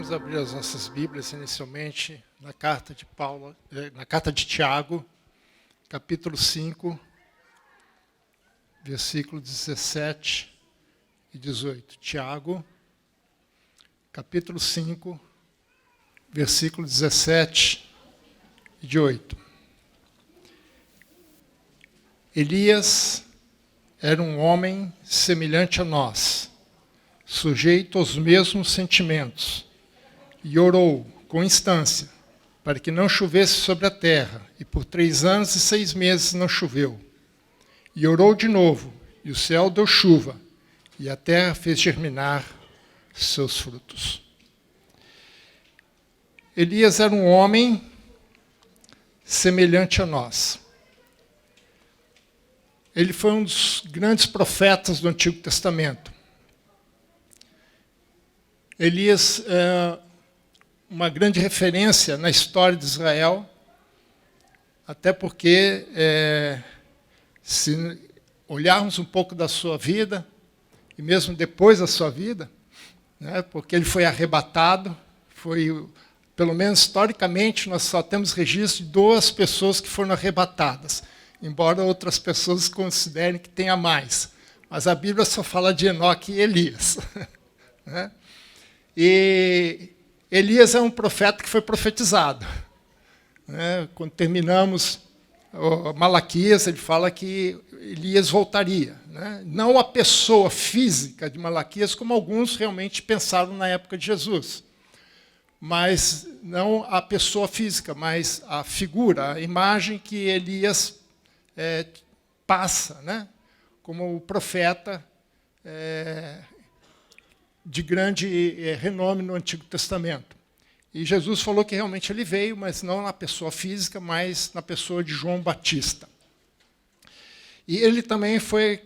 Vamos abrir as nossas Bíblias inicialmente na carta de Tiago, capítulo 5, versículos 17 e 18. Tiago, capítulo 5, versículos 17 e 18. Elias era um homem semelhante a nós, sujeito aos mesmos sentimentos, e orou com instância para que não chovesse sobre a terra, e por 3 anos e 6 meses não choveu. E orou de novo, e o céu deu chuva, e a terra fez germinar seus frutos. Elias era um homem semelhante a nós. Ele foi um dos grandes profetas do Antigo Testamento. Elias é uma grande referência na história de Israel, até porque, se olharmos um pouco da sua vida, e mesmo depois da sua vida, né, porque ele foi arrebatado, pelo menos historicamente, nós só temos registro de 2 pessoas que foram arrebatadas, embora outras pessoas considerem que tenha mais. Mas a Bíblia só fala de Enoque e Elias. Né? E Elias é um profeta que foi profetizado. Né? Quando terminamos Malaquias, ele fala que Elias voltaria. Né? Não a pessoa física de Malaquias, como alguns realmente pensaram na época de Jesus. Mas não a pessoa física, mas a figura, a imagem que Elias passa, né? Como o profeta de grande renome no Antigo Testamento. E Jesus falou que realmente ele veio, mas não na pessoa física, mas na pessoa de João Batista. E ele também foi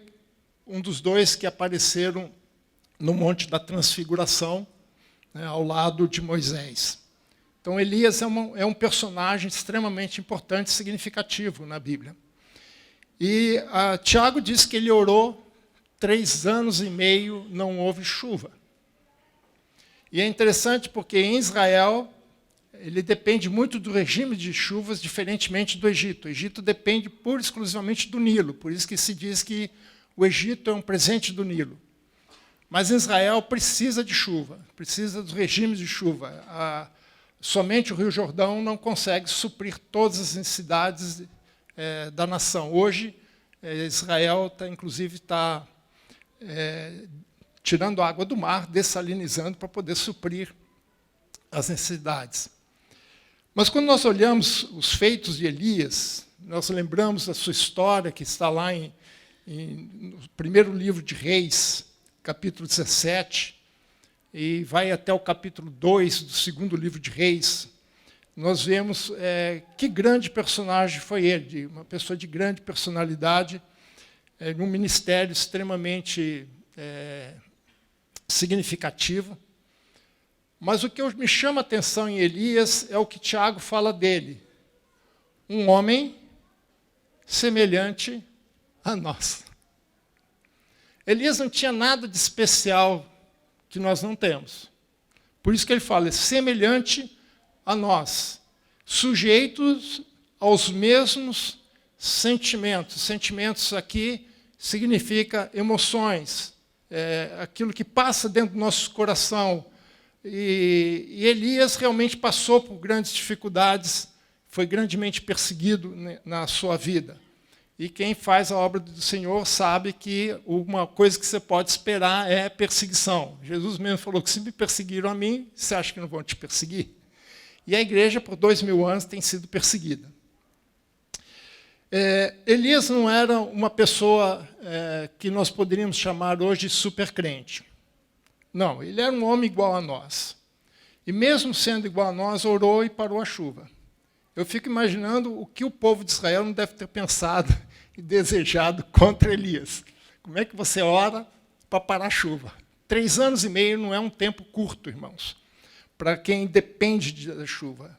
um dos 2 que apareceram no Monte da Transfiguração, né, ao lado de Moisés. Então, Elias é um personagem extremamente importante e significativo na Bíblia. E Tiago diz que ele orou 3 anos e meio, não houve chuva. E é interessante porque em Israel, ele depende muito do regime de chuvas, diferentemente do Egito. O Egito depende pura e exclusivamente do Nilo, por isso que se diz que o Egito é um presente do Nilo. Mas Israel precisa de chuva, precisa dos regimes de chuva. Somente o Rio Jordão não consegue suprir todas as necessidades da nação. Hoje, Israel inclusive está tirando a água do mar, dessalinizando para poder suprir as necessidades. Mas quando nós olhamos os feitos de Elias, nós lembramos da sua história, que está lá no primeiro livro de Reis, capítulo 17, e vai até o capítulo 2 do segundo livro de Reis, nós vemos que grande personagem foi ele, uma pessoa de grande personalidade, num ministério extremamente significativo. Mas o que me chama a atenção em Elias é o que Tiago fala dele. Um homem semelhante a nós. Elias não tinha nada de especial que nós não temos. Por isso que ele fala, é semelhante a nós, sujeitos aos mesmos sentimentos. Sentimentos aqui significa emoções, aquilo que passa dentro do nosso coração. E Elias realmente passou por grandes dificuldades, foi grandemente perseguido na sua vida. E quem faz a obra do Senhor sabe que uma coisa que você pode esperar é perseguição. Jesus mesmo falou que se me perseguiram a mim, você acha que não vão te perseguir? E a igreja, por 2000 anos, tem sido perseguida. Elias não era uma pessoa que nós poderíamos chamar hoje de supercrente. Não, ele era um homem igual a nós. E mesmo sendo igual a nós, orou e parou a chuva. Eu fico imaginando o que o povo de Israel não deve ter pensado e desejado contra Elias. Como é que você ora para parar a chuva? 3 anos e meio não é um tempo curto, irmãos, para quem depende da chuva.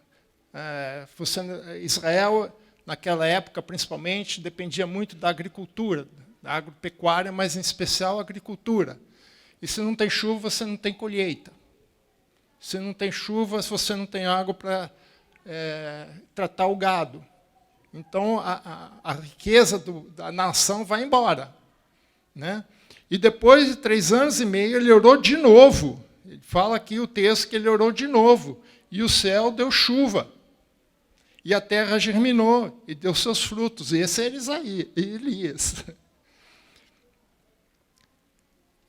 Israel, naquela época, principalmente, dependia muito da agricultura, da agropecuária, mas, em especial, a agricultura. E se não tem chuva, você não tem colheita. se não tem chuva, se você não tem água para tratar o gado. Então, a riqueza da nação vai embora. Né? E depois de 3 anos e meio, ele orou de novo. Ele fala aqui o texto que ele orou de novo. E o céu deu chuva. E a terra germinou e deu seus frutos. E esse é Elias.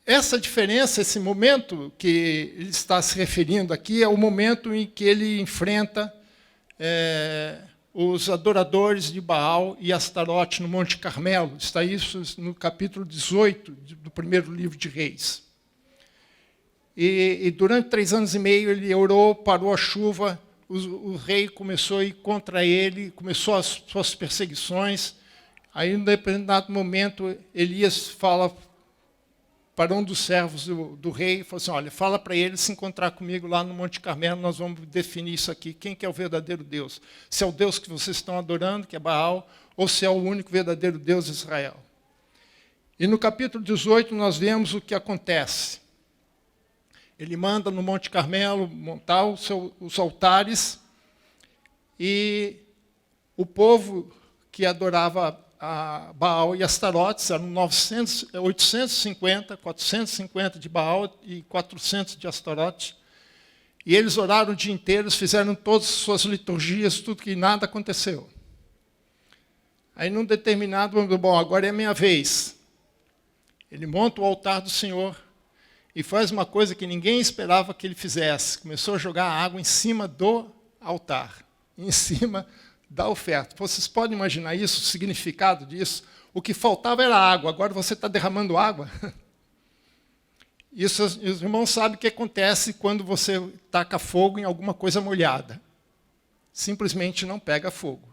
Essa diferença, esse momento que ele está se referindo aqui, é o momento em que ele enfrenta os adoradores de Baal e Astarote no Monte Carmelo. Está isso no capítulo 18 do primeiro livro de Reis. E durante 3 anos e meio ele orou, parou a chuva, o rei começou a ir contra ele, começou as suas perseguições. Aí, em determinado momento, Elias fala para um dos servos do rei, falou assim, olha, fala para ele se encontrar comigo lá no Monte Carmelo, nós vamos definir isso aqui, quem que é o verdadeiro Deus. Se é o Deus que vocês estão adorando, que é Baal, ou se é o único verdadeiro Deus de Israel. E no capítulo 18 nós vemos o que acontece. Ele manda no Monte Carmelo montar os altares, e o povo que adorava a Baal e Astarotes eram 850, 450 de Baal e 400 de Astarote. E eles oraram o dia inteiro, fizeram todas as suas liturgias, tudo, que nada aconteceu. Aí, num determinado momento, bom, agora é a minha vez. Ele monta o altar do Senhor e faz uma coisa que ninguém esperava que ele fizesse. Começou a jogar água em cima do altar, em cima da oferta. Vocês podem imaginar isso, o significado disso? O que faltava era água, agora você está derramando água. Isso, os irmãos sabem o que acontece quando você taca fogo em alguma coisa molhada. Simplesmente não pega fogo.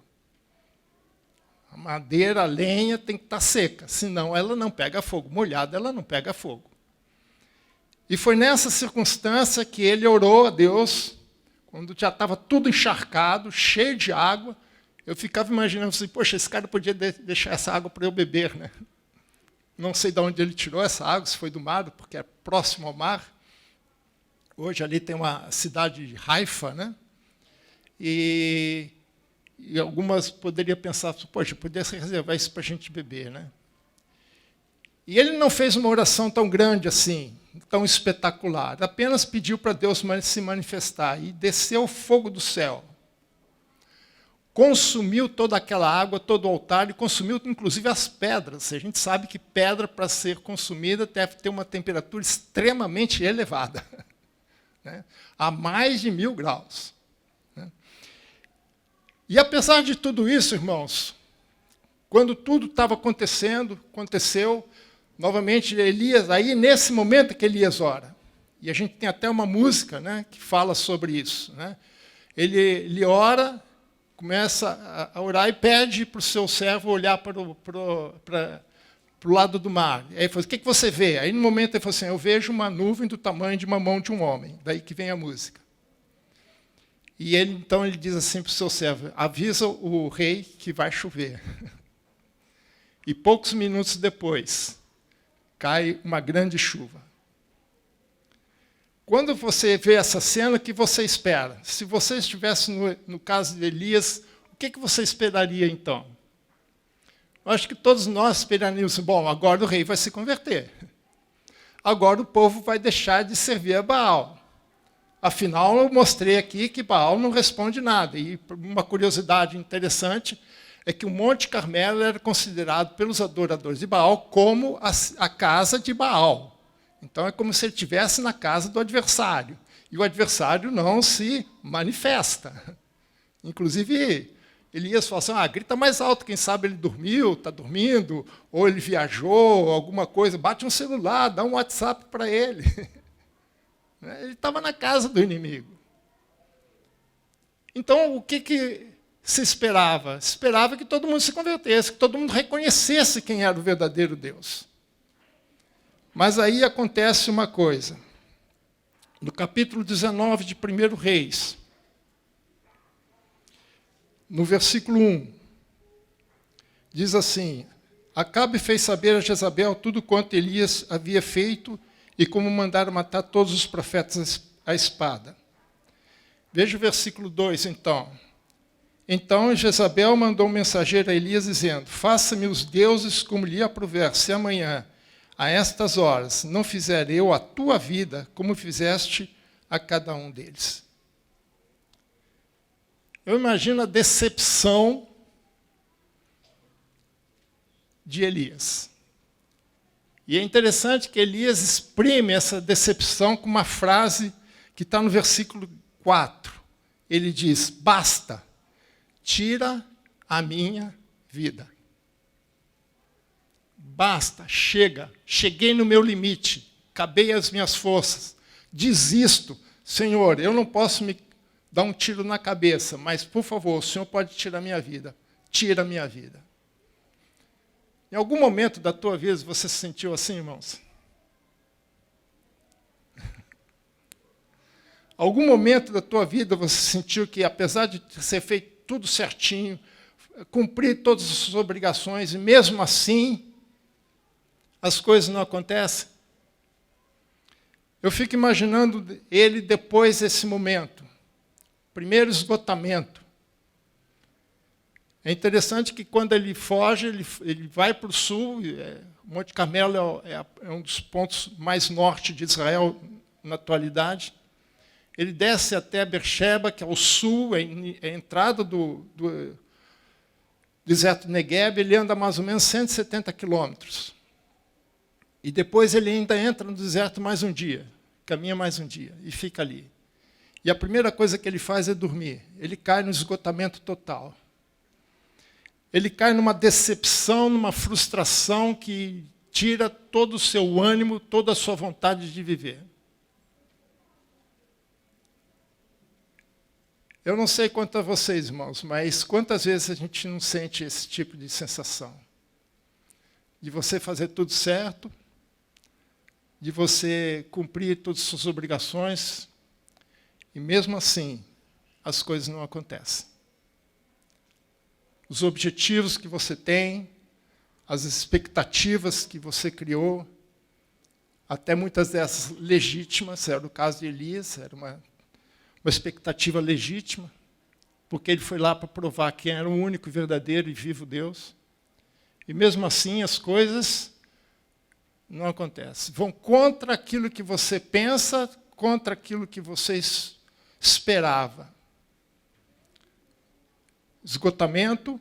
A madeira, a lenha tem que estar seca, senão ela não pega fogo. Molhada, ela não pega fogo. E foi nessa circunstância que ele orou a Deus, quando já estava tudo encharcado, cheio de água. Eu ficava imaginando assim, poxa, esse cara podia deixar essa água para eu beber, né? Não sei de onde ele tirou essa água, se foi do mar, porque é próximo ao mar. Hoje ali tem uma cidade de Haifa, né? E algumas poderiam pensar, poxa, podia reservar isso para a gente beber, né? E ele não fez uma oração tão grande assim, tão espetacular. Apenas pediu para Deus se manifestar e desceu o fogo do céu. Consumiu toda aquela água, todo o altar, e consumiu inclusive as pedras. A gente sabe que pedra, para ser consumida, deve ter uma temperatura extremamente elevada, né? A mais de 1000 graus. Né? E apesar de tudo isso, irmãos, quando tudo estava aconteceu, novamente Elias, aí nesse momento que Elias ora. E a gente tem até uma música, né, que fala sobre isso. Né? Ele ora, começa a orar e pede para o seu servo olhar para o lado do mar. Aí ele fala, o que você vê? Aí no momento ele falou assim, eu vejo uma nuvem do tamanho de uma mão de um homem. Daí que vem a música. E então ele diz assim para o seu servo, avisa o rei que vai chover. E poucos minutos depois, cai uma grande chuva. Quando você vê essa cena, o que você espera? Se você estivesse no caso de Elias, o que você esperaria então? Eu acho que todos nós esperaríamos, bom, agora o rei vai se converter. Agora o povo vai deixar de servir a Baal. Afinal, eu mostrei aqui que Baal não responde nada. E uma curiosidade interessante é que o Monte Carmelo era considerado pelos adoradores de Baal como a casa de Baal. Então, é como se ele estivesse na casa do adversário. E o adversário não se manifesta. Inclusive, Elias falou assim, grita mais alto, quem sabe ele dormiu, está dormindo, ou ele viajou, alguma coisa. Bate um celular, dá um WhatsApp para ele. Ele estava na casa do inimigo. Então, o que se esperava? Se esperava que todo mundo se convertesse, que todo mundo reconhecesse quem era o verdadeiro Deus. Mas aí acontece uma coisa. No capítulo 19 de 1 Reis, no versículo 1, diz assim, Acabe fez saber a Jezabel tudo quanto Elias havia feito e como mandara matar todos os profetas à espada. Veja o versículo 2, então. Então Jezabel mandou um mensageiro a Elias, dizendo: faça-me os deuses como lhe aprouver, se amanhã, a estas horas, não fizer eu a tua vida como fizeste a cada um deles. Eu imagino a decepção de Elias. E é interessante que Elias exprime essa decepção com uma frase que está no versículo 4. Ele diz: basta, tira a minha vida. Basta, chega, cheguei no meu limite, acabei as minhas forças, desisto. Senhor, eu não posso me dar um tiro na cabeça, mas, por favor, o Senhor pode tirar a minha vida. Tira a minha vida. Em algum momento da tua vida você se sentiu assim, irmãos? Algum momento da tua vida você sentiu que, apesar de ser feito tudo certinho, cumprir todas as suas obrigações, e mesmo assim, as coisas não acontecem? Eu fico imaginando ele depois desse momento. Primeiro esgotamento. É interessante que quando ele foge, ele vai para o sul. Monte Carmelo é um dos pontos mais norte de Israel na atualidade. Ele desce até Beersheba, que é ao sul, é a entrada do deserto Negueb. Ele anda mais ou menos 170 quilômetros. E depois ele ainda entra no deserto mais um dia, caminha mais um dia e fica ali. E a primeira coisa que ele faz é dormir. Ele cai no esgotamento total. Ele cai numa decepção, numa frustração que tira todo o seu ânimo, toda a sua vontade de viver. Eu não sei quanto a vocês, irmãos, mas quantas vezes a gente não sente esse tipo de sensação? De você fazer tudo certo, de você cumprir todas as suas obrigações, e mesmo assim, as coisas não acontecem. Os objetivos que você tem, as expectativas que você criou, até muitas dessas legítimas, era o caso de Elias, era uma expectativa legítima, porque ele foi lá para provar quem era o único, verdadeiro e vivo Deus. E mesmo assim as coisas não acontecem. Vão contra aquilo que você pensa, contra aquilo que você esperava. Esgotamento,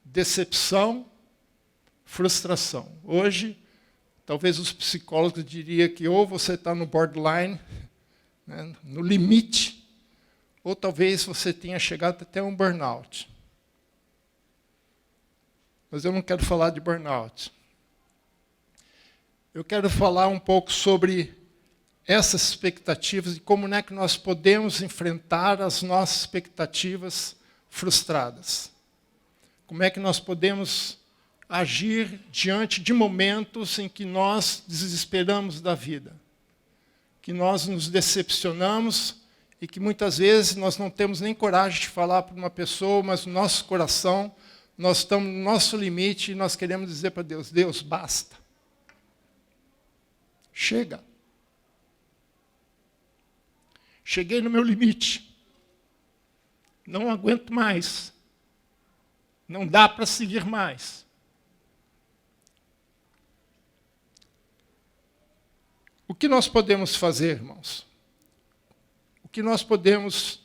decepção, frustração. Hoje, talvez os psicólogos diriam que ou você está no borderline, né, no limite, ou talvez você tenha chegado até um burnout. Mas eu não quero falar de burnout. Eu quero falar um pouco sobre essas expectativas e como é que nós podemos enfrentar as nossas expectativas frustradas. Como é que nós podemos agir diante de momentos em que nós desesperamos da vida, que nós nos decepcionamos e que muitas vezes nós não temos nem coragem de falar para uma pessoa, mas no nosso coração nós estamos no nosso limite e nós queremos dizer para Deus: Deus, basta. Chega. Cheguei no meu limite. Não aguento mais. Não dá para seguir mais. O que nós podemos fazer, irmãos? O que nós podemos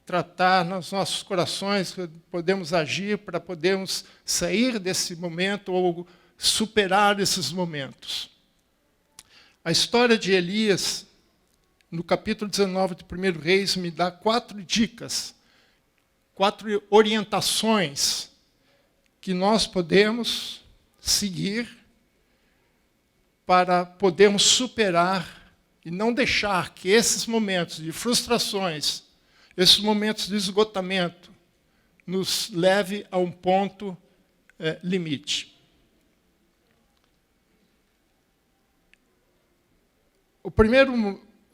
tratar nos nossos corações, podemos agir para podermos sair desse momento ou superar esses momentos? A história de Elias, no capítulo 19 de 1 Reis, me dá 4 dicas, 4 orientações que nós podemos seguir para podermos superar e não deixar que esses momentos de frustrações, esses momentos de esgotamento, nos leve a um ponto limite. A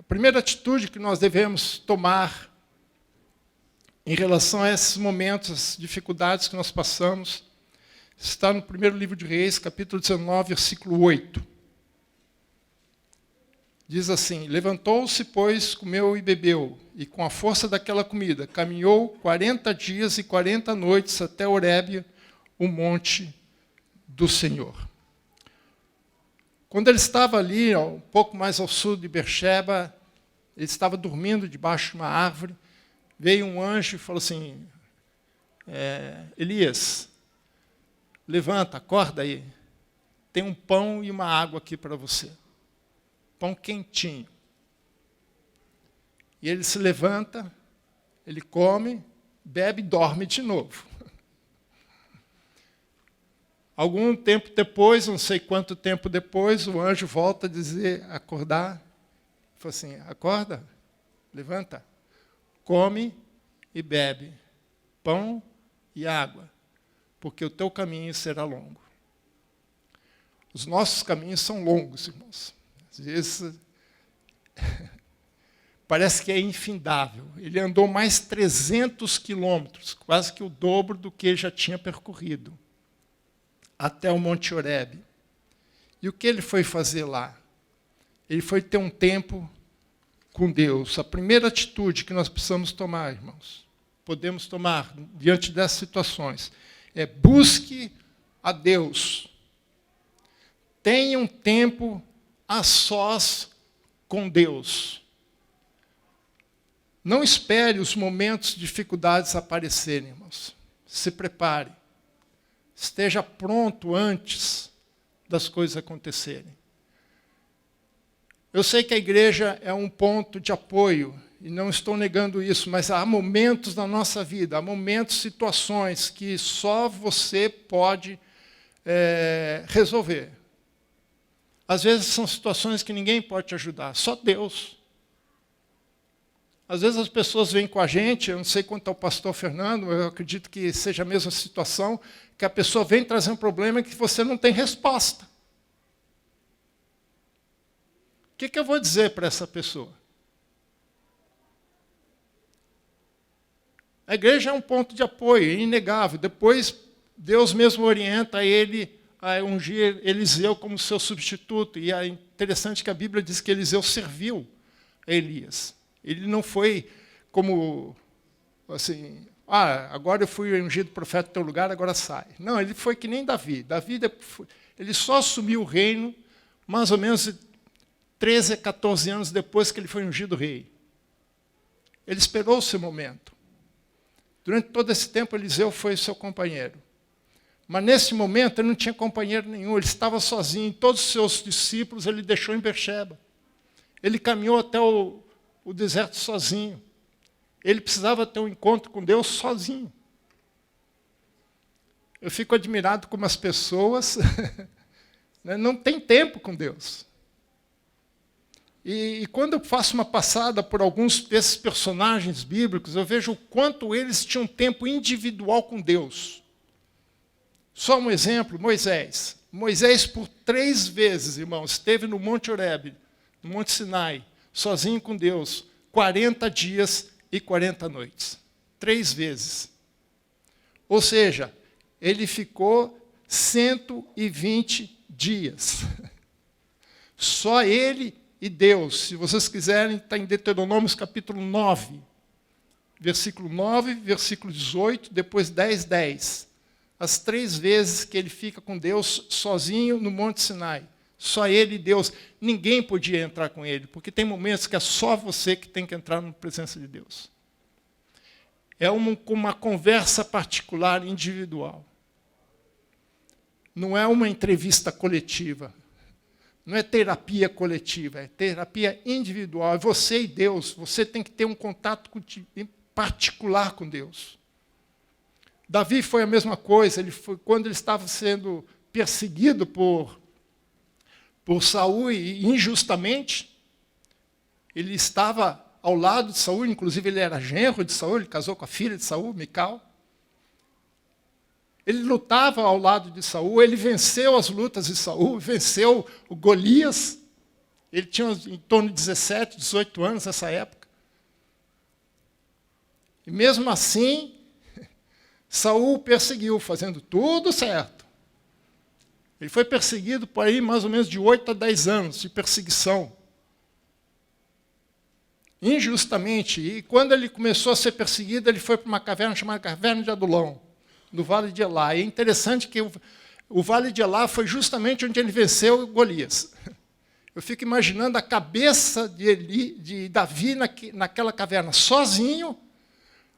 primeira atitude que nós devemos tomar em relação a esses momentos, as dificuldades que nós passamos, está no primeiro livro de Reis, capítulo 19, versículo 8. diz assim: levantou-se, pois, comeu e bebeu, e com a força daquela comida caminhou 40 dias e 40 noites até Horebe, o monte do Senhor. Quando ele estava ali, um pouco mais ao sul de Beersheba, ele estava dormindo debaixo de uma árvore, veio um anjo e falou assim: Elias, levanta, acorda aí, tem um pão e uma água aqui para você. Pão quentinho. E ele se levanta, ele come, bebe e dorme de novo. Algum tempo depois, não sei quanto tempo depois, o anjo volta a dizer, acordar. Ele falou assim: acorda, levanta, come e bebe pão e água, porque o teu caminho será longo. Os nossos caminhos são longos, irmãos. Às vezes, parece que é infindável. Ele andou mais 300 quilômetros, quase que o dobro do que já tinha percorrido, até o Monte Horebe. E o que ele foi fazer lá? Ele foi ter um tempo com Deus. A primeira atitude que nós precisamos tomar, irmãos, podemos tomar diante dessas situações, é busque a Deus. Tenha um tempo a sós com Deus. Não espere os momentos de dificuldades aparecerem, irmãos. Se prepare. Esteja pronto antes das coisas acontecerem. Eu sei que a igreja é um ponto de apoio, e não estou negando isso, mas há momentos na nossa vida, há momentos, situações que só você pode resolver. Às vezes são situações que ninguém pode te ajudar, só Deus. Às vezes as pessoas vêm com a gente, eu não sei quanto ao pastor Fernando, eu acredito que seja a mesma situação, que a pessoa vem trazer um problema que você não tem resposta. O que eu vou dizer para essa pessoa? A igreja é um ponto de apoio, é inegável. Depois, Deus mesmo orienta ele a ungir Eliseu como seu substituto. E é interessante que a Bíblia diz que Eliseu serviu a Elias. Ele não foi como, assim, agora eu fui ungido profeta no teu lugar, agora sai. Não, ele foi que nem Davi. Davi, ele só assumiu o reino mais ou menos 13 a 14 anos depois que ele foi ungido rei. Ele esperou o seu momento. Durante todo esse tempo, Eliseu foi seu companheiro. Mas nesse momento, ele não tinha companheiro nenhum, ele estava sozinho. Todos os seus discípulos ele deixou em Beersheba. Ele caminhou até o deserto sozinho. Ele precisava ter um encontro com Deus sozinho. Eu fico admirado como as pessoas não têm tempo com Deus. E quando eu faço uma passada por alguns desses personagens bíblicos, eu vejo o quanto eles tinham tempo individual com Deus. Só um exemplo, Moisés. Moisés, por 3 vezes, irmãos, esteve no Monte Horebe, no Monte Sinai, sozinho com Deus, 40 dias e 40 noites. 3 vezes. Ou seja, ele ficou 120 dias. Só ele e Deus. Se vocês quiserem, está em Deuteronômio capítulo 9, versículo 9, versículo 18, depois 10, 10. As 3 vezes que ele fica com Deus sozinho no Monte Sinai. Só ele e Deus. Ninguém podia entrar com ele, porque tem momentos que é só você que tem que entrar na presença de Deus. É uma conversa particular, individual. Não é uma entrevista coletiva. Não é terapia coletiva, é terapia individual. É você e Deus. Você tem que ter um contato em particular com Deus. Davi foi a mesma coisa. Quando ele estava sendo perseguido por Saul, e injustamente, ele estava ao lado de Saul, inclusive ele era genro de Saul, ele casou com a filha de Saul, Mical. Ele lutava ao lado de Saul, ele venceu as lutas de Saul, venceu o Golias. Ele tinha em torno de 17, 18 anos nessa época. E mesmo assim, Saul perseguiu, fazendo tudo certo. Ele foi perseguido por aí mais ou menos de 8 a 10 anos de perseguição. injustamente. E quando ele começou a ser perseguido, ele foi para uma caverna chamada Caverna de Adulão, no Vale de Elá. E é interessante que o Vale de Elá foi justamente onde ele venceu Golias. Eu fico imaginando a cabeça de Davi naquela caverna, sozinho,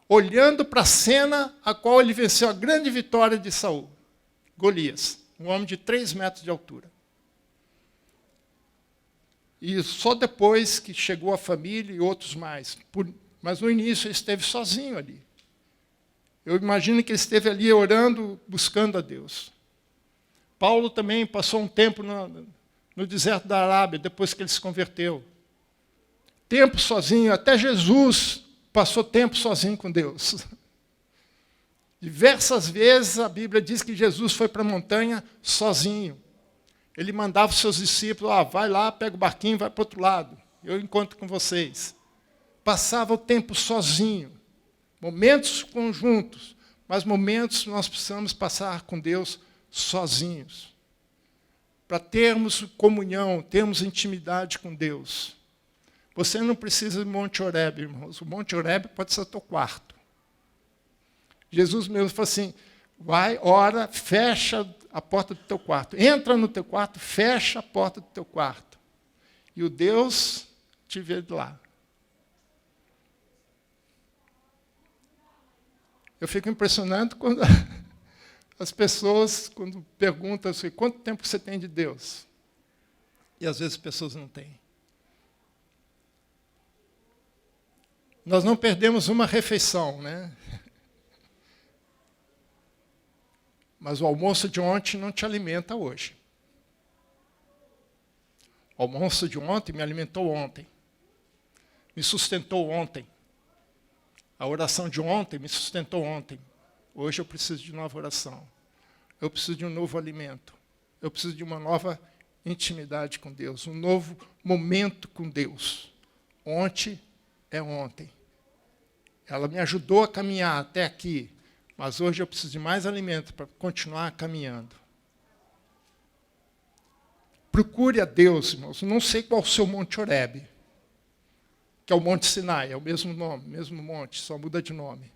olhando para a cena a qual ele venceu a grande vitória de Saul. Golias, um homem de 3 metros de altura. E só depois que chegou a família e outros mais. Mas no início ele esteve sozinho ali. Eu imagino que ele esteve ali orando, buscando a Deus. Paulo também passou um tempo no deserto da Arábia, depois que ele se converteu. Tempo sozinho, até Jesus passou tempo sozinho com Deus. Diversas vezes a Bíblia diz que Jesus foi para a montanha sozinho. Ele mandava os seus discípulos, vai lá, pega o barquinho, vai para o outro lado. Eu encontro com vocês. Passava o tempo sozinho. Momentos conjuntos, mas momentos nós precisamos passar com Deus sozinhos. Para termos comunhão, termos intimidade com Deus. Você não precisa de Monte Horebe, irmãos. O Monte Horebe pode ser o teu quarto. Jesus mesmo falou assim, vai, ora, fecha a porta do teu quarto. Entra no teu quarto, fecha a porta do teu quarto. E o Deus te vê de lá. Eu fico impressionado quando as pessoas, quando perguntam assim, quanto tempo você tem de Deus? E às vezes as pessoas não têm. Nós não perdemos uma refeição, né? Mas o almoço de ontem não te alimenta hoje. O almoço de ontem me alimentou ontem. Me sustentou ontem. A oração de ontem me sustentou ontem. Hoje eu preciso de nova oração. Eu preciso de um novo alimento. Eu preciso de uma nova intimidade com Deus. Um novo momento com Deus. Ontem é ontem. Ela me ajudou a caminhar até aqui. Mas hoje eu preciso de mais alimento para continuar caminhando. Procure a Deus, irmãos. Não sei qual é o seu Monte Horebe, que é o Monte Sinai, é o mesmo nome, mesmo monte, só muda de nome.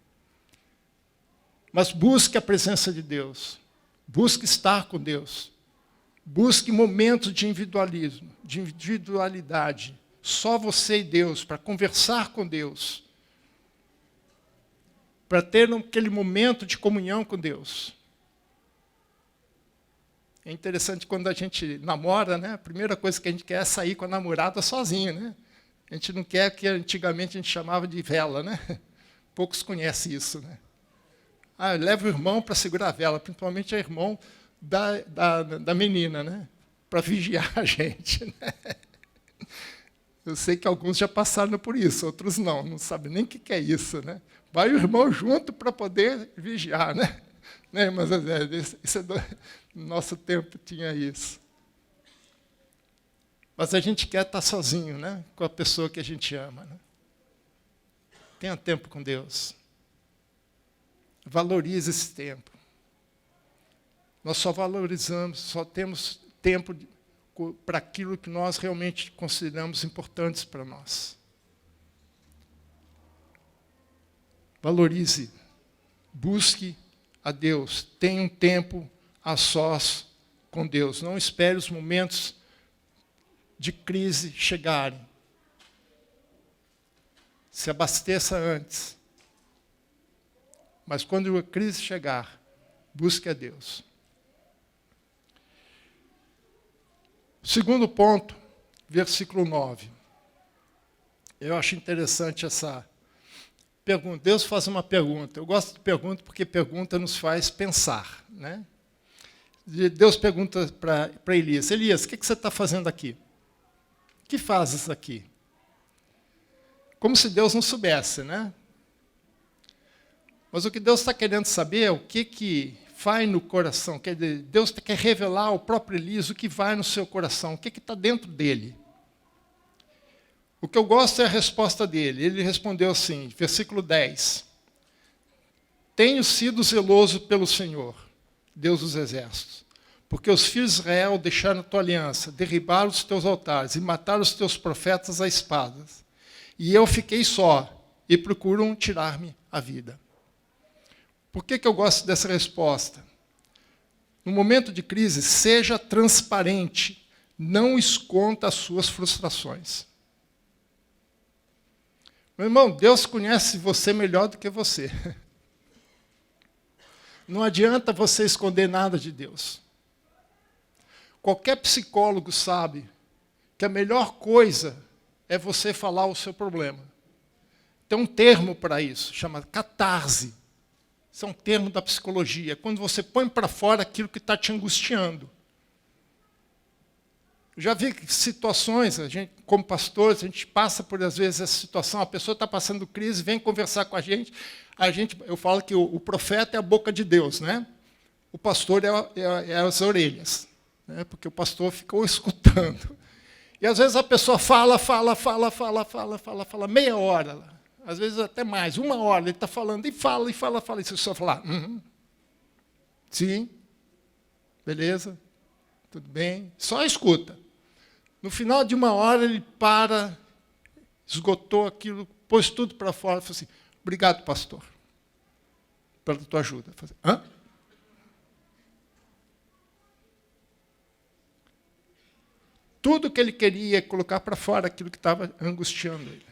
Mas busque a presença de Deus. Busque estar com Deus. Busque momentos de individualismo, de individualidade. Só você e Deus, para conversar com Deus. Para ter aquele momento de comunhão com Deus. É interessante quando a gente namora, né? A primeira coisa que a gente quer é sair com a namorada sozinho, né? A gente não quer o que antigamente a gente chamava de vela, né? Poucos conhecem isso, né? Leva o irmão para segurar a vela, principalmente o irmão da menina, né? Para vigiar a gente, né? Eu sei que alguns já passaram por isso, outros não sabem nem o que é isso, né? Vai o irmão junto para poder vigiar, né? Mas isso no nosso tempo tinha isso. Mas a gente quer estar sozinho, né? Com a pessoa que a gente ama. Né? Tenha tempo com Deus. Valorize esse tempo. Nós só valorizamos, só temos tempo para aquilo que nós realmente consideramos importantes para nós. Valorize, busque a Deus, tenha um tempo a sós com Deus. Não espere os momentos de crise chegarem. Se abasteça antes. Mas quando a crise chegar, busque a Deus. Segundo ponto, versículo 9. Eu acho interessante essa pergunta. Deus faz uma pergunta. Eu gosto de pergunta porque pergunta nos faz pensar. Né? Deus pergunta para Elias, Elias, o que você está fazendo aqui? O que fazes aqui? Como se Deus não soubesse, né? Mas o que Deus está querendo saber é o que vai no coração. Quer dizer, Deus quer revelar ao próprio Elias o que vai no seu coração, o que está dentro dele. O que eu gosto é a resposta dele. Ele respondeu assim, versículo 10. Tenho sido zeloso pelo Senhor, Deus dos exércitos, porque os filhos de Israel deixaram a tua aliança, derribaram os teus altares e mataram os teus profetas a espadas. e eu fiquei só, e procuram tirar-me a vida. Por que eu gosto dessa resposta? No momento de crise, seja transparente, não esconda as suas frustrações. Meu irmão, Deus conhece você melhor do que você. Não adianta você esconder nada de Deus. Qualquer psicólogo sabe que a melhor coisa é você falar o seu problema. Tem um termo para isso, chama catarse. Isso é um termo da psicologia. Quando você põe para fora aquilo que está te angustiando. Eu já vi situações, a gente, como pastores, a gente passa por, às vezes, essa situação, a pessoa está passando crise, vem conversar com a gente, eu falo que o profeta é a boca de Deus, né? O pastor é as orelhas, né? Porque o pastor ficou escutando. E, às vezes, a pessoa fala meia hora, às vezes até mais, 1 hora, ele está falando, e fala, e se você falar, sim, beleza, tudo bem, só escuta. No final de 1 hora, ele para, esgotou aquilo, pôs tudo para fora, e falou assim, obrigado, pastor, pela tua ajuda. Eu falei, hã? Tudo que ele queria é colocar para fora aquilo que estava angustiando ele.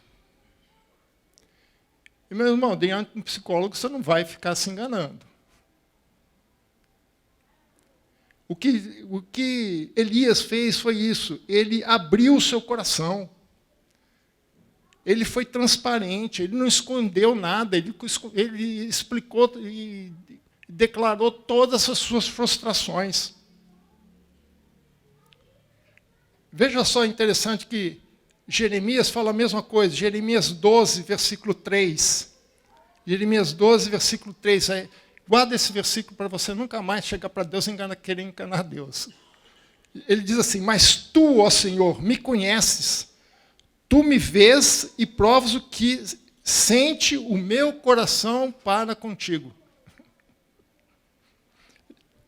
E, meu irmão, diante de um psicólogo, você não vai ficar se enganando. O que Elias fez foi isso. Ele abriu o seu coração. Ele foi transparente, ele não escondeu nada, ele explicou e declarou todas as suas frustrações. Veja só, interessante que Jeremias fala a mesma coisa, Jeremias 12, versículo 3. Jeremias 12, versículo 3. Guarda esse versículo para você nunca mais chegar para Deus e querer enganar Deus. Ele diz assim, mas tu, ó Senhor, me conheces, tu me vês e provas o que sente o meu coração para contigo.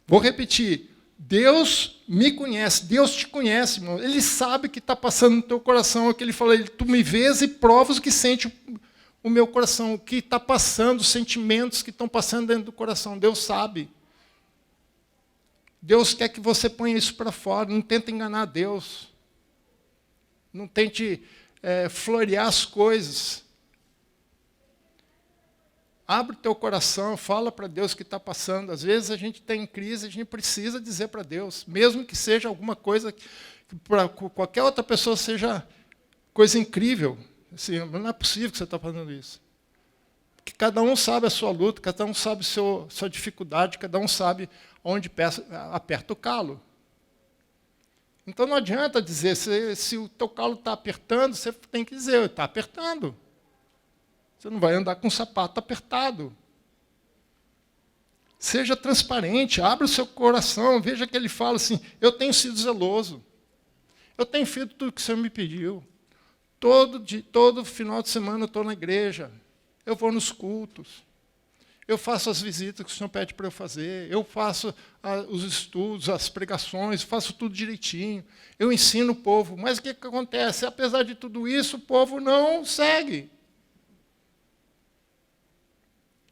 Vou repetir. Deus me conhece, Deus te conhece, irmão. Ele sabe o que está passando no teu coração. É o que ele fala, tu me vês e provas o que sente o meu coração, o que está passando, os sentimentos que estão passando dentro do coração. Deus sabe. Deus quer que você ponha isso para fora. Não tente enganar Deus. Não tente florear as coisas. Abre o teu coração, fala para Deus o que está passando. Às vezes a gente tem crise, a gente precisa dizer para Deus, mesmo que seja alguma coisa que para qualquer outra pessoa seja coisa incrível. Assim, não é possível que você está fazendo isso. Porque cada um sabe a sua luta, cada um sabe a sua dificuldade, cada um sabe onde aperta o calo. Então não adianta dizer, se o teu calo está apertando, você tem que dizer, está apertando. Você não vai andar com o sapato apertado. Seja transparente, abra o seu coração, veja que ele fala assim, eu tenho sido zeloso. Eu tenho feito tudo o que o Senhor me pediu. Todo final de semana eu estou na igreja. Eu vou nos cultos. Eu faço as visitas que o Senhor pede para eu fazer. Eu faço os estudos, as pregações, faço tudo direitinho. Eu ensino o povo. Mas o que acontece? Apesar de tudo isso, o povo não segue.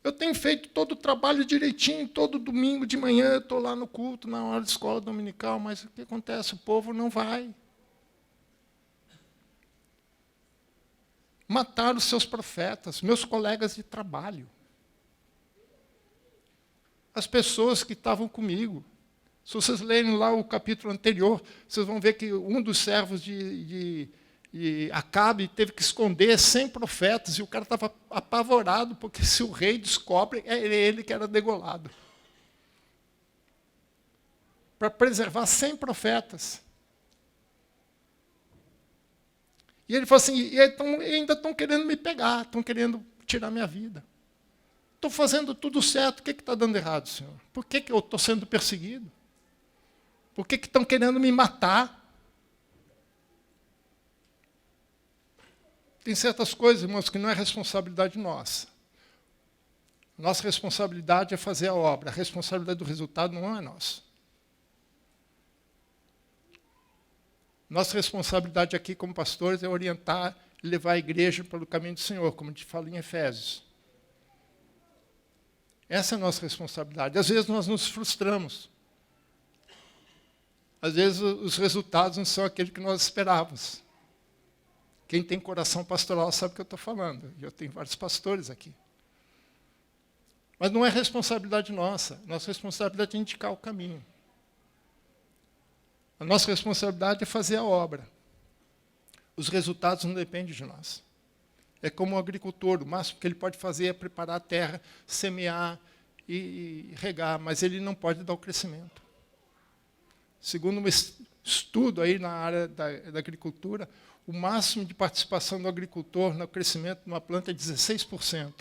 Eu tenho feito todo o trabalho direitinho, todo domingo de manhã eu estou lá no culto, na hora de escola dominical, mas o que acontece? O povo não vai. Mataram os seus profetas, meus colegas de trabalho. As pessoas que estavam comigo. Se vocês lerem lá o capítulo anterior, vocês vão ver que um dos servos de Acabe teve que esconder 100 profetas, e o cara estava apavorado, porque se o rei descobre, é ele que era degolado. Para preservar 100 profetas. E ele falou assim, e ainda estão querendo me pegar, estão querendo tirar minha vida. Estou fazendo tudo certo, o que está dando errado, Senhor? Por que eu estou sendo perseguido? Por que estão querendo me matar? Tem certas coisas, irmãos, que não é responsabilidade nossa. Nossa responsabilidade é fazer a obra. A responsabilidade do resultado não é nossa. Nossa responsabilidade aqui como pastores é orientar, e levar a igreja pelo caminho do Senhor, como a gente fala em Efésios. Essa é a nossa responsabilidade. Às vezes nós nos frustramos. Às vezes os resultados não são aqueles que nós esperávamos. Quem tem coração pastoral sabe o que eu estou falando. Eu tenho vários pastores aqui. Mas não é responsabilidade nossa. Nossa responsabilidade é indicar o caminho. A nossa responsabilidade é fazer a obra. Os resultados não dependem de nós. É como o agricultor, o máximo que ele pode fazer é preparar a terra, semear e regar, mas ele não pode dar o crescimento. Segundo um estudo aí na área da agricultura, o máximo de participação do agricultor no crescimento de uma planta é 16%.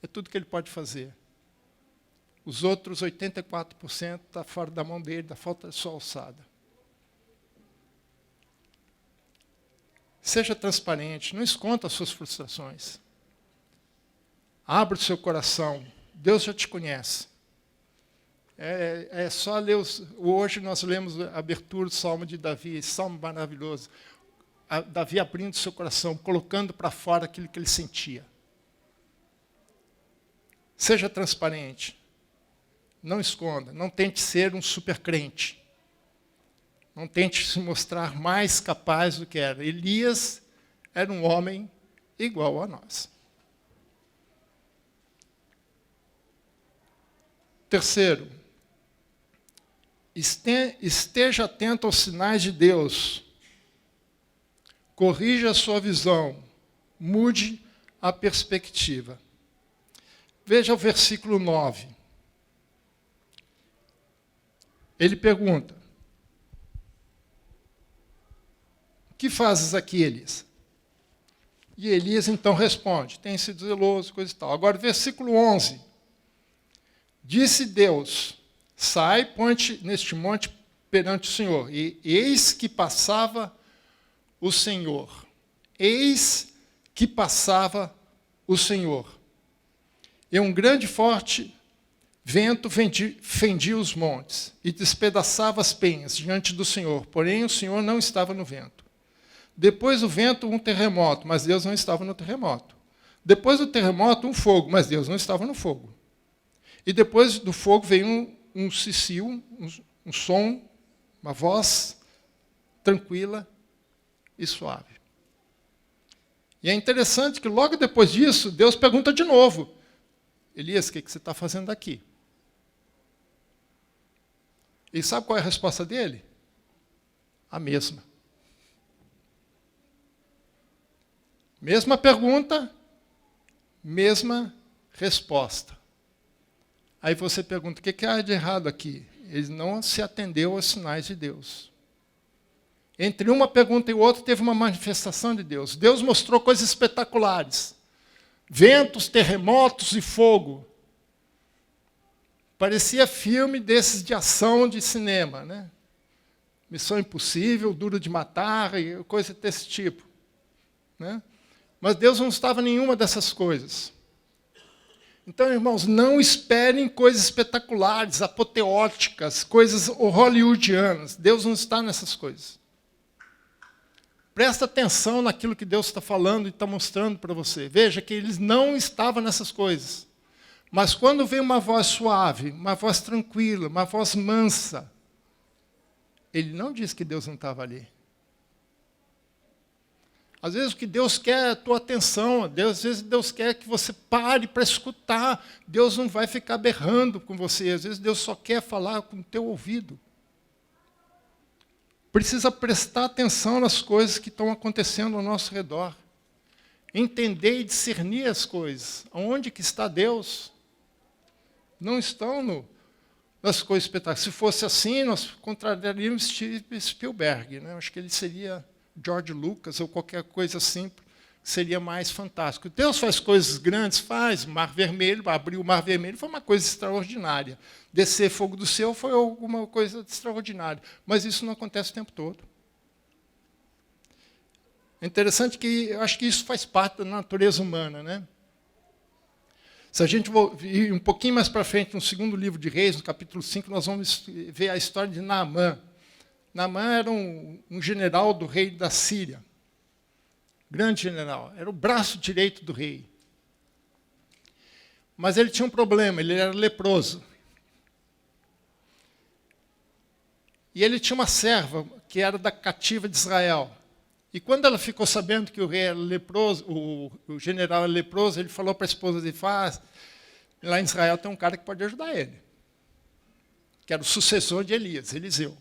É tudo que ele pode fazer. Os outros 84% está fora da mão dele, da falta de sua alçada. Seja transparente, não esconda as suas frustrações. Abra o seu coração. Deus já te conhece. É só ler hoje nós lemos a abertura do Salmo de Davi, esse salmo maravilhoso. Davi abrindo seu coração, colocando para fora aquilo que ele sentia. Seja transparente. Não esconda. Não tente ser um super crente. Não tente se mostrar mais capaz do que era. Elias era um homem igual a nós. Terceiro, esteja atento aos sinais de Deus. Corrija a sua visão. Mude a perspectiva. Veja o versículo 9. Ele pergunta: o que fazes aqui, Elias? E Elias então responde: tem sido zeloso, coisa e tal. Agora, versículo 11. Disse Deus: sai, põe-te neste monte perante o Senhor. E eis que passava o Senhor. Eis que passava o Senhor. E um grande e forte vento fendia os montes e despedaçava as penhas diante do Senhor. Porém, o Senhor não estava no vento. Depois do vento, um terremoto, mas Deus não estava no terremoto. Depois do terremoto, um fogo, mas Deus não estava no fogo. E depois do fogo veio um cicio, um som, uma voz tranquila e suave. E é interessante que logo depois disso, Deus pergunta de novo: Elias, o que você está fazendo aqui? E sabe qual é a resposta dele? A mesma. Mesma pergunta, mesma resposta. Aí você pergunta: o que há de errado aqui? Ele não se atendeu aos sinais de Deus. Entre uma pergunta e outra teve uma manifestação de Deus. Deus mostrou coisas espetaculares. Ventos, terremotos e fogo. Parecia filme desses de ação de cinema, né? Missão Impossível, Duro de Matar, e coisa desse tipo. Né? Mas Deus não estava em nenhuma dessas coisas. Então, irmãos, não esperem coisas espetaculares, apoteóticas, coisas hollywoodianas. Deus não está nessas coisas. Presta atenção naquilo que Deus está falando e está mostrando para você. Veja que Ele não estava nessas coisas. Mas quando vem uma voz suave, uma voz tranquila, uma voz mansa, Ele não diz que Deus não estava ali. Às vezes o que Deus quer é a tua atenção. Às vezes Deus quer que você pare para escutar. Deus não vai ficar berrando com você. Às vezes Deus só quer falar com o teu ouvido. Precisa prestar atenção nas coisas que estão acontecendo ao nosso redor. Entender e discernir as coisas. Onde que está Deus? Não estão nas coisas espetaculares. Se fosse assim, nós contrariaríamos Steven Spielberg. Né? Acho que ele seria George Lucas ou qualquer coisa assim, seria mais fantástico. Deus faz coisas grandes, faz. Mar Vermelho, abriu o Mar Vermelho, foi uma coisa extraordinária. Descer fogo do céu foi alguma coisa extraordinária. Mas isso não acontece o tempo todo. É interessante que eu acho que isso faz parte da natureza humana, né? Se a gente ir um pouquinho mais para frente, no segundo livro de Reis, no capítulo 5, nós vamos ver a história de Naamã. Naamã era um general do rei da Síria. grande general, era o braço direito do rei. Mas ele tinha um problema, ele era leproso. E ele tinha uma serva que era da cativa de Israel. E quando ela ficou sabendo que o rei era leproso, o general era leproso, ele falou para a esposa dele, lá em Israel tem um cara que pode ajudar ele, que era o sucessor de Elias, Eliseu.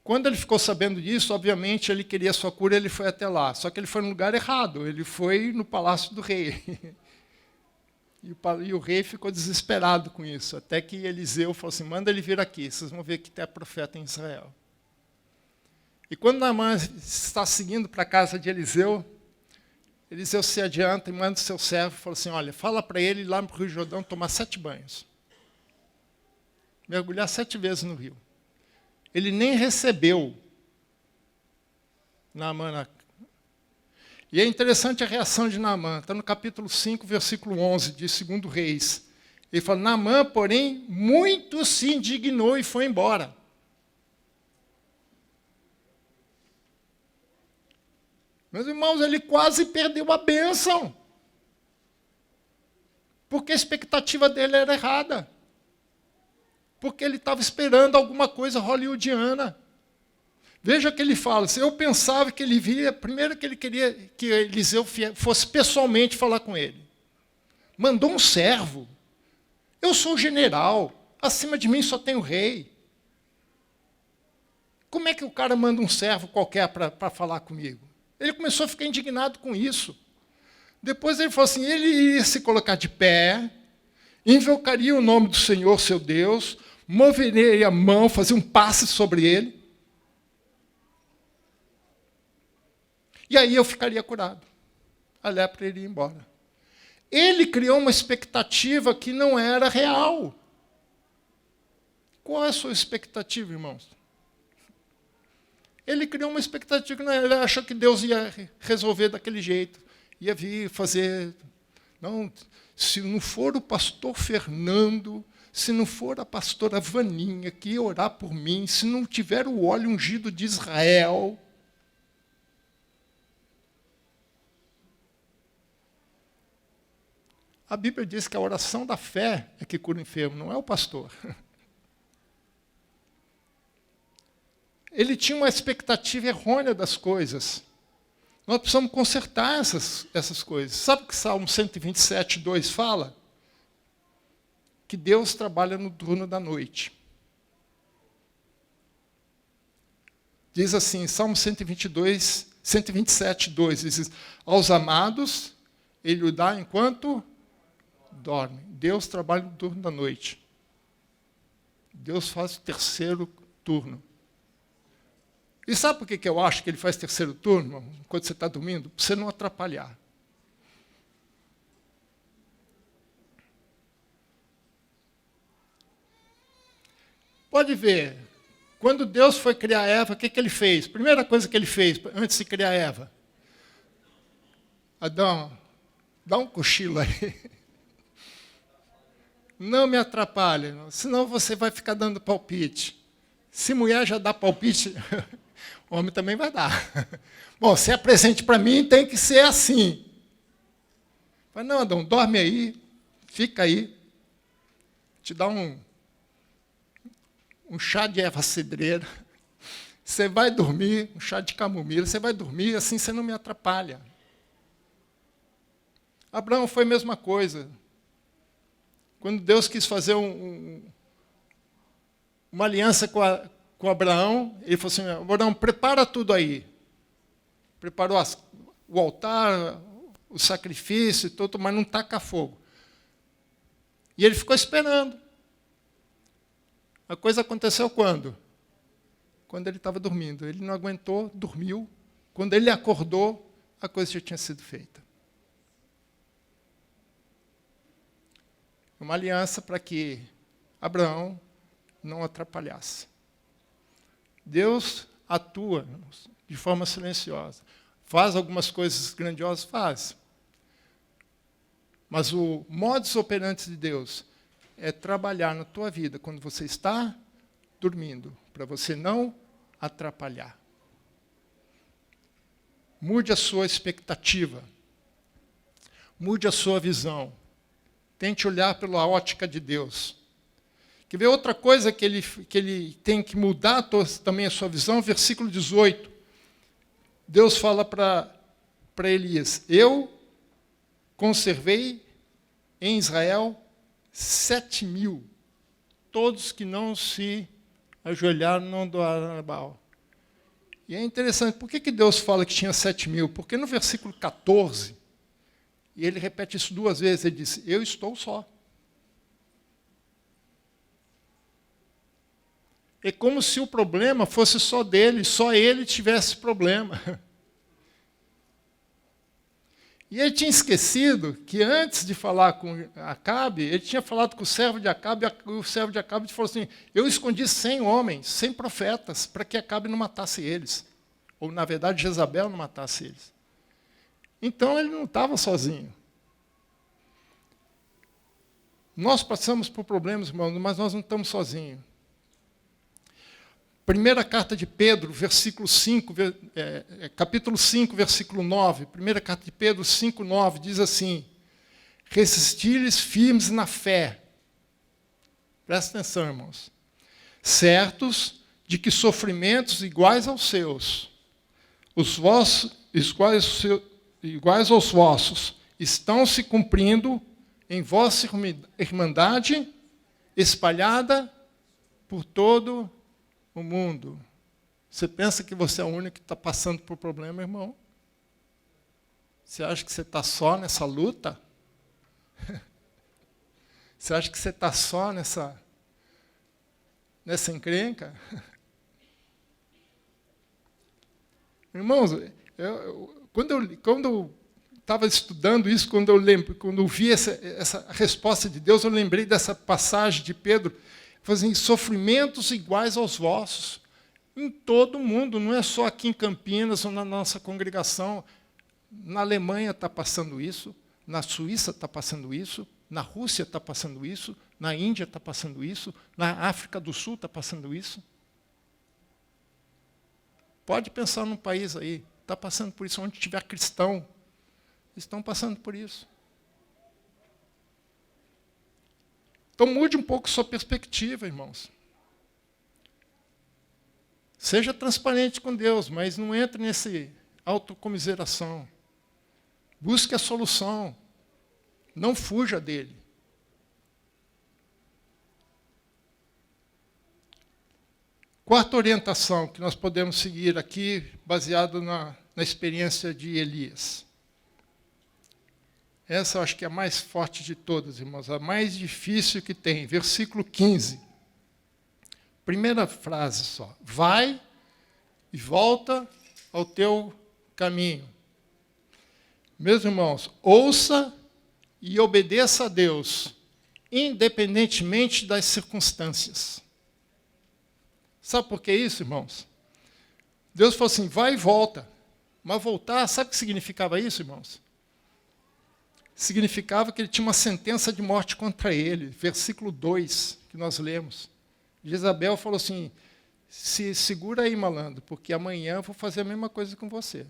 Quando ele ficou sabendo disso, obviamente ele queria a sua cura, ele foi até lá. Só que ele foi no lugar errado, ele foi no palácio do rei. E o rei ficou desesperado com isso, até que Eliseu falou assim, manda ele vir aqui, vocês vão ver que tem profeta em Israel. E quando Naamã está seguindo para a casa de Eliseu, Eliseu se adianta e manda o seu servo e fala assim, olha, fala para ele ir lá para o Rio Jordão tomar 7 banhos. Mergulhar 7 vezes no rio. Ele nem recebeu Naamã. E é interessante a reação de Naamã. Está no capítulo 5, versículo 11, de 2 Reis. Ele fala, Naamã, porém, muito se indignou e foi embora. Meus irmãos, ele quase perdeu a bênção. Porque a expectativa dele era errada. Porque ele estava esperando alguma coisa hollywoodiana. Veja que ele fala, se eu pensava que ele via, primeiro que ele queria que Eliseu fosse pessoalmente falar com ele. Mandou um servo. Eu sou o general, acima de mim só tem o rei. Como é que o cara manda um servo qualquer para falar comigo? Ele começou a ficar indignado com isso. Depois ele falou assim, ele iria se colocar de pé, invocaria o nome do Senhor, seu Deus, moveria a mão, fazia um passe sobre ele, e aí eu ficaria curado. A lepra iria embora. Ele criou uma expectativa que não era real. Qual é a sua expectativa, irmãos? Ele criou uma expectativa que não era, ele achou que Deus ia resolver daquele jeito. Ia vir fazer... Não, se não for o pastor Fernando, se não for a pastora Vaninha que ia orar por mim, se não tiver o óleo ungido de Israel... A Bíblia diz que a oração da fé é que cura o enfermo, não é o pastor. Ele tinha uma expectativa errônea das coisas. Nós precisamos consertar essas coisas. Sabe o que Salmo 127, 2 fala? Que Deus trabalha no turno da noite. Diz assim, Salmo 127, 2, diz, aos amados, ele o dá enquanto dorme. Deus trabalha no turno da noite. Deus faz o terceiro turno. E sabe por que eu acho que ele faz terceiro turno, enquanto você está dormindo? Para você não atrapalhar. Pode ver, quando Deus foi criar Eva, o que ele fez? Primeira coisa que ele fez, antes de criar Eva. Adão, dá um cochilo aí. Não me atrapalhe, senão você vai ficar dando palpite. Se mulher já dá palpite, o homem também vai dar. Bom, se é presente para mim, tem que ser assim. Mas não, Adão, dorme aí, fica aí. Te dá um chá de erva cidreira. Você vai dormir, um chá de camomila, você vai dormir, assim você não me atrapalha. Abraão foi a mesma coisa. Quando Deus quis fazer uma aliança com Abraão, ele falou assim, Abraão, prepara tudo aí. Preparou o altar, o sacrifício e tudo, mas não taca fogo. E ele ficou esperando. A coisa aconteceu quando? Quando ele estava dormindo. Ele não aguentou, dormiu. Quando ele acordou, a coisa já tinha sido feita. Uma aliança para que Abraão não atrapalhasse. Deus atua de forma silenciosa. Faz algumas coisas grandiosas? Faz. Mas o modus operandi de Deus é trabalhar na tua vida quando você está dormindo, para você não atrapalhar. Mude a sua expectativa. Mude a sua visão. Tente olhar pela ótica de Deus. Quer ver outra coisa que ele tem que mudar também a sua visão? Versículo 18. Deus fala para Elias: eu conservei em Israel 7.000, todos que não se ajoelharam, não adoraram a Baal. E é interessante, por que Deus fala que tinha 7.000? Porque no versículo 14, e ele repete isso 2 vezes, ele diz: eu estou só. É como se o problema fosse só dele, só ele tivesse problema. E ele tinha esquecido que antes de falar com Acabe, ele tinha falado com o servo de Acabe, e o servo de Acabe falou assim: eu escondi 100 homens, 100 profetas, para que Acabe não matasse eles. Ou, na verdade, Jezabel não matasse eles. Então, ele não estava sozinho. Nós passamos por problemas, irmãos, mas nós não estamos sozinhos. Primeira carta de Pedro, capítulo 5, versículo 9. Primeira carta de Pedro 5, 9, diz assim: resisti-lhes firmes na fé. Presta atenção, irmãos. Certos de que sofrimentos iguais aos seus, iguais aos vossos, estão se cumprindo em vossa irmandade, espalhada por todo o mundo. Você pensa que você é o único que está passando por problema, irmão? Você acha que você está só nessa luta? Você acha que você está só nessa encrenca? Irmãos, quando eu estava estudando isso, quando eu vi essa resposta de Deus, eu lembrei dessa passagem de Pedro. Fazem sofrimentos iguais aos vossos, em todo o mundo, não é só aqui em Campinas ou na nossa congregação. Na Alemanha está passando isso, na Suíça está passando isso, na Rússia está passando isso, na Índia está passando isso, na África do Sul está passando isso. Pode pensar num país aí, está passando por isso, onde tiver cristão, estão passando por isso. Então, mude um pouco sua perspectiva, irmãos. Seja transparente com Deus, mas não entre nesse autocomiseração. Busque a solução. Não fuja dele. Quarta orientação que nós podemos seguir aqui, baseado na experiência de Elias. Essa eu acho que é a mais forte de todas, irmãos, a mais difícil que tem. Versículo 15. Primeira frase só. Vai e volta ao teu caminho. Meus irmãos, ouça e obedeça a Deus, independentemente das circunstâncias. Sabe por que isso, irmãos? Deus falou assim, vai e volta. Mas voltar, sabe o que significava isso, irmãos? Significava que ele tinha uma sentença de morte contra ele. Versículo 2, que nós lemos. Jezabel falou assim, se segura aí, malandro, porque amanhã eu vou fazer a mesma coisa com você.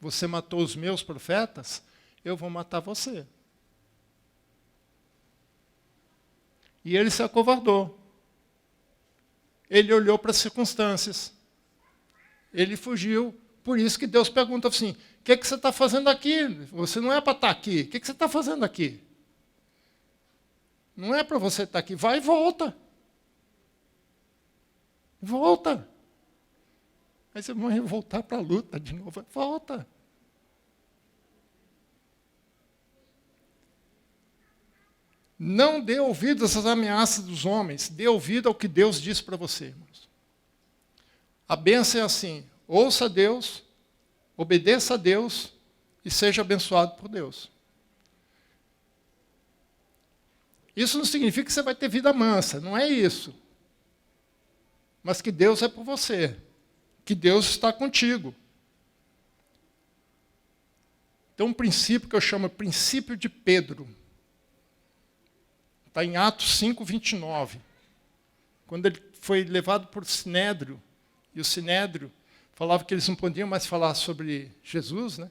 Você matou os meus profetas, eu vou matar você. E ele se acovardou. Ele olhou para as circunstâncias. Ele fugiu. Por isso que Deus pergunta assim, o que você está fazendo aqui? Você não é para estar aqui. O que você está fazendo aqui? Não é para você estar aqui. Vai e volta. Volta. Aí você vai voltar para a luta de novo. Volta. Não dê ouvidos às ameaças dos homens. Dê ouvido ao que Deus diz para você, irmãos. A bênção é assim. Ouça a Deus, obedeça a Deus e seja abençoado por Deus. Isso não significa que você vai ter vida mansa. Não é isso. Mas que Deus é por você. Que Deus está contigo. Tem um princípio que eu chamo de princípio de Pedro. Está em Atos 5, 29. Quando ele foi levado por Sinédrio, e o Sinédrio falavam que eles não podiam mais falar sobre Jesus, né?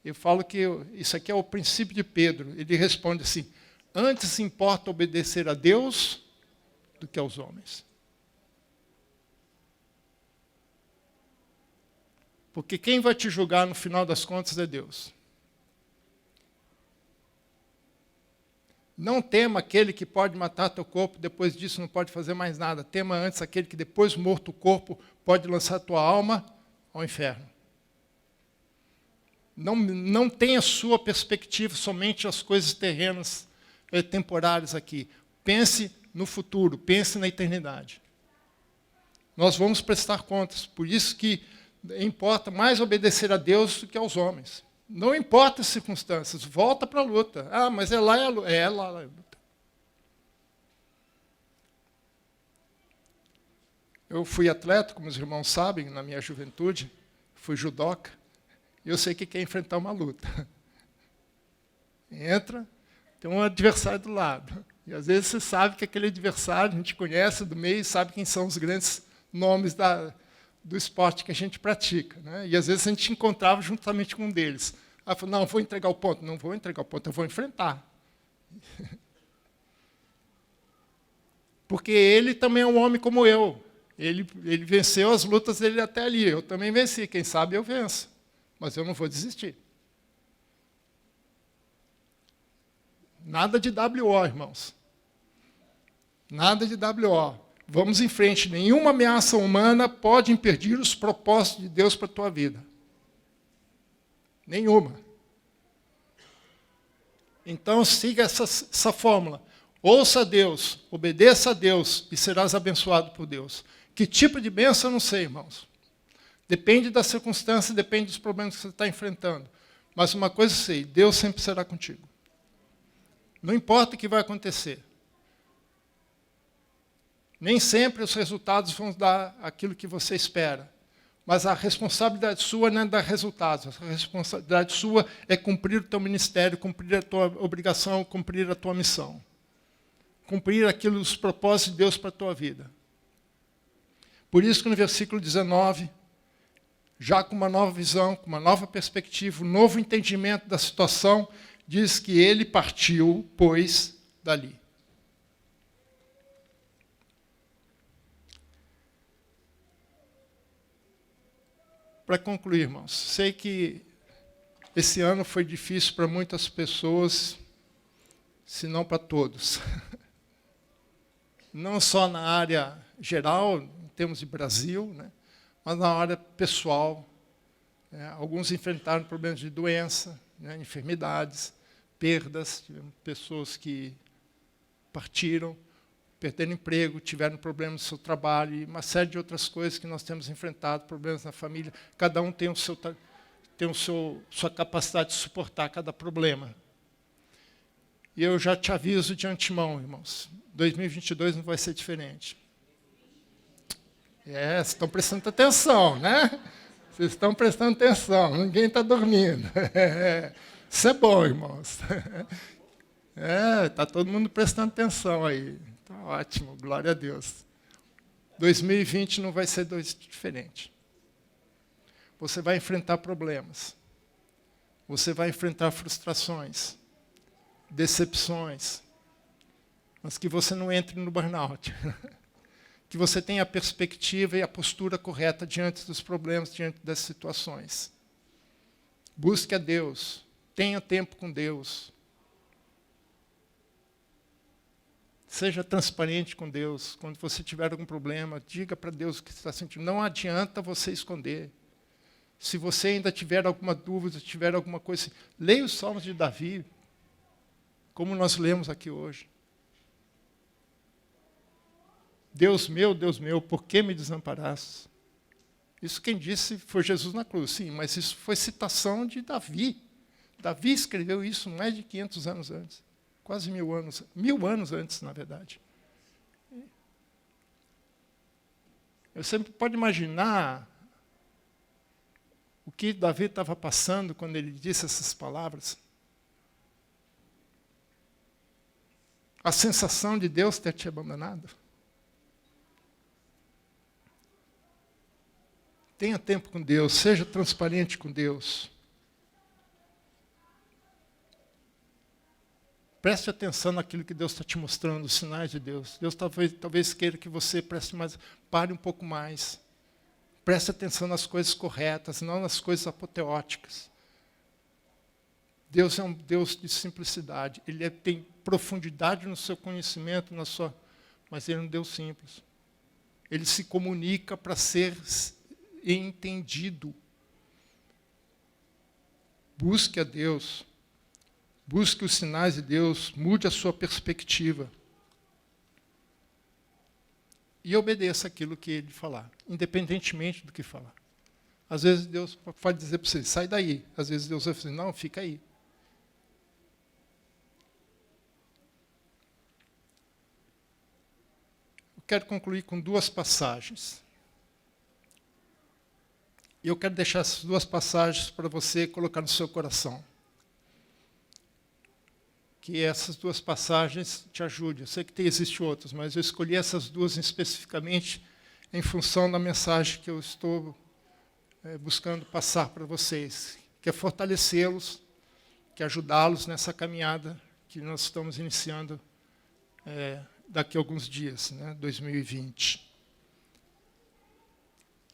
Eu falo que isso aqui é o princípio de Pedro. Ele responde assim: antes importa obedecer a Deus do que aos homens. Porque quem vai te julgar no final das contas é Deus. Não tema aquele que pode matar teu corpo, depois disso não pode fazer mais nada. Tema antes aquele que depois morto o corpo pode lançar tua alma ao inferno. Não tenha sua perspectiva somente as coisas terrenas, temporárias aqui. Pense no futuro, pense na eternidade. Nós vamos prestar contas, por isso que importa mais obedecer a Deus do que aos homens. Não importa as circunstâncias, volta para a luta. Ah, mas é lá a luta. É lá a luta. Eu fui atleta, como os irmãos sabem, na minha juventude, fui judoca, e eu sei que é enfrentar uma luta. Entra, tem um adversário do lado. E às vezes você sabe que aquele adversário, a gente conhece do meio, sabe quem são os grandes nomes do esporte que a gente pratica, né? E às vezes a gente encontrava juntamente com um deles. Aí falou, não, vou entregar o ponto. Não vou entregar o ponto, eu vou enfrentar. Porque ele também é um homem como eu. Ele venceu as lutas dele até ali. Eu também venci, quem sabe eu venço. Mas eu não vou desistir. Nada de WO, irmãos. Nada de WO. Vamos em frente. Nenhuma ameaça humana pode impedir os propósitos de Deus para a tua vida. Nenhuma. Então, siga essa fórmula. Ouça a Deus, obedeça a Deus e serás abençoado por Deus. Que tipo de bênção, eu não sei, irmãos. Depende da circunstância, depende dos problemas que você está enfrentando. Mas uma coisa eu sei, Deus sempre será contigo. Não importa o que vai acontecer. Nem sempre os resultados vão dar aquilo que você espera. Mas a responsabilidade sua não é dar resultados. A responsabilidade sua é cumprir o teu ministério, cumprir a tua obrigação, cumprir a tua missão. Cumprir aquilo, os propósitos de Deus para a tua vida. Por isso que no versículo 19, já com uma nova visão, com uma nova perspectiva, um novo entendimento da situação, diz que ele partiu, pois, dali. Para concluir, irmãos, sei que esse ano foi difícil para muitas pessoas, se não para todos. Não só na área geral, em termos de Brasil, né, mas na área pessoal. Alguns enfrentaram problemas de doença, né, enfermidades, perdas, tivemos pessoas que partiram, perderam emprego, tiveram problemas no seu trabalho, e uma série de outras coisas que nós temos enfrentado, problemas na família. Cada um tem sua capacidade de suportar cada problema. E eu já te aviso de antemão, irmãos, 2022 não vai ser diferente. Vocês estão prestando atenção, né? Vocês estão prestando atenção, ninguém está dormindo. Isso é bom, irmãos. Está todo mundo prestando atenção aí. Está ótimo, glória a Deus. 2020 não vai ser diferente. Você vai enfrentar problemas. Você vai enfrentar frustrações, decepções. Mas que você não entre no burnout. Que você tenha a perspectiva e a postura correta diante dos problemas, diante das situações. Busque a Deus. Tenha tempo com Deus. Seja transparente com Deus. Quando você tiver algum problema, diga para Deus o que você está sentindo. Não adianta você esconder. Se você ainda tiver alguma dúvida, tiver alguma coisa, leia os Salmos de Davi, como nós lemos aqui hoje. Deus meu, por que me desamparaste? Isso quem disse foi Jesus na cruz, sim, mas isso foi citação de Davi. Davi escreveu isso mais de 500 anos antes. Quase 1000 anos antes, na verdade. Eu sempre pode imaginar o que Davi estava passando quando ele disse essas palavras. A sensação de Deus ter te abandonado. Tenha tempo com Deus, seja transparente com Deus. Preste atenção naquilo que Deus está te mostrando, os sinais de Deus. Deus talvez queira que você pare um pouco mais. Preste atenção nas coisas corretas, não nas coisas apoteóticas. Deus é um Deus de simplicidade. Ele tem profundidade no seu conhecimento, mas Ele é um Deus simples. Ele se comunica para ser entendido. Busque a Deus. Busque os sinais de Deus. Mude a sua perspectiva. E obedeça aquilo que Ele falar, independentemente do que falar. Às vezes Deus pode dizer para você, sai daí. Às vezes Deus vai dizer, não, fica aí. Quero concluir com 2 passagens. E eu quero deixar essas 2 passagens para você colocar no seu coração. Que essas 2 passagens te ajudem. Eu sei que existem outras, mas eu escolhi essas 2 especificamente em função da mensagem que eu estou buscando passar para vocês, que é fortalecê-los, que é ajudá-los nessa caminhada que nós estamos iniciando daqui a alguns dias, 2020.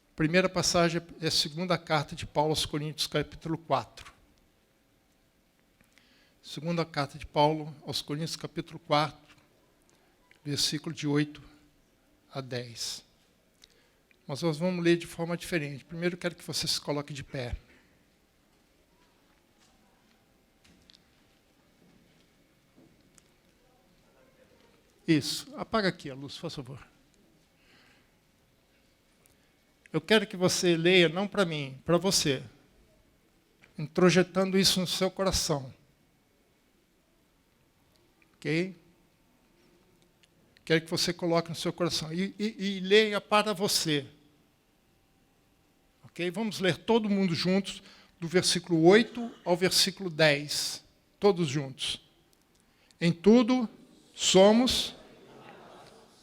A primeira passagem é a segunda carta de Paulo aos Coríntios, capítulo 4. Segunda carta de Paulo aos Coríntios, capítulo 4, versículo de 8 a 10. Mas nós vamos ler de forma diferente. Primeiro eu quero que você se coloque de pé. Isso. Apaga aqui a luz, por favor. Eu quero que você leia, não para mim, para você. Introjetando isso no seu coração. Ok? Quero que você coloque no seu coração. E leia para você. Ok? Vamos ler todo mundo juntos, do versículo 8 ao versículo 10. Todos juntos. Em tudo somos,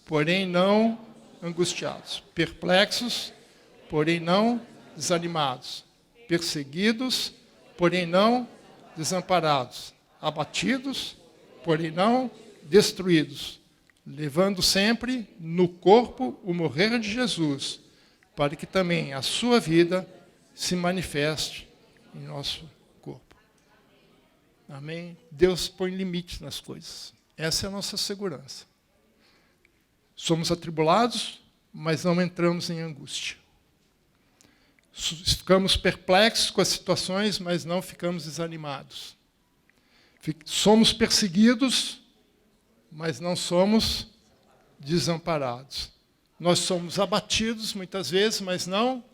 porém não angustiados. Perplexos, porém não desanimados. Perseguidos, porém não desamparados. Abatidos, porém não destruídos. Levando sempre no corpo o morrer de Jesus, para que também a sua vida se manifeste em nosso corpo. Amém? Deus põe limites nas coisas. Essa é a nossa segurança. Somos atribulados, mas não entramos em angústia. Ficamos perplexos com as situações, mas não ficamos desanimados. Somos perseguidos, mas não somos desamparados. Nós somos abatidos muitas vezes, mas não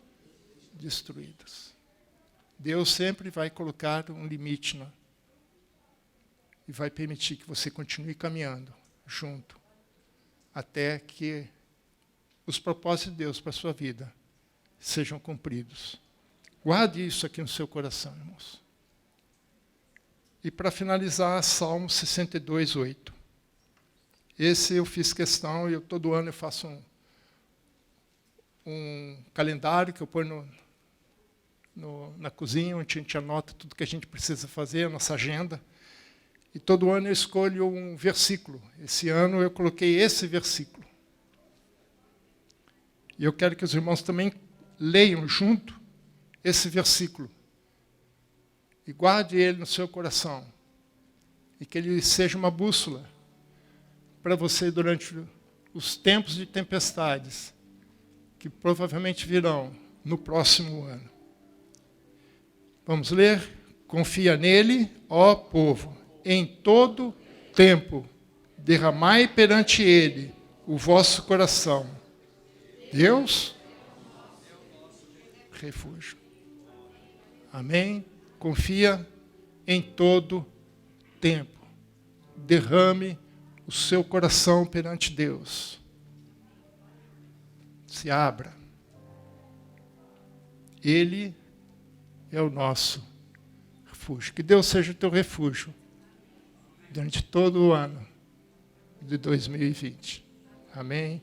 destruídos. Deus sempre vai colocar um limite e vai permitir que você continue caminhando junto até que os propósitos de Deus para a sua vida sejam cumpridos. Guarde isso aqui no seu coração, irmãos. E para finalizar, Salmo 62, 8. Esse eu fiz questão, e todo ano eu faço um calendário que eu ponho na cozinha, onde a gente anota tudo que a gente precisa fazer, a nossa agenda. E todo ano eu escolho um versículo. Esse ano eu coloquei esse versículo. E eu quero que os irmãos também leiam junto esse versículo. E guarde ele no seu coração. E que ele seja uma bússola para você durante os tempos de tempestades que provavelmente virão no próximo ano. Vamos ler? Confia nele, ó povo, em todo tempo, derramai perante ele o vosso coração. Deus, refúgio. Amém? Confia em todo tempo. Derrame o seu coração perante Deus. Se abra. Ele é o nosso refúgio. Que Deus seja o teu refúgio durante todo o ano de 2020. Amém?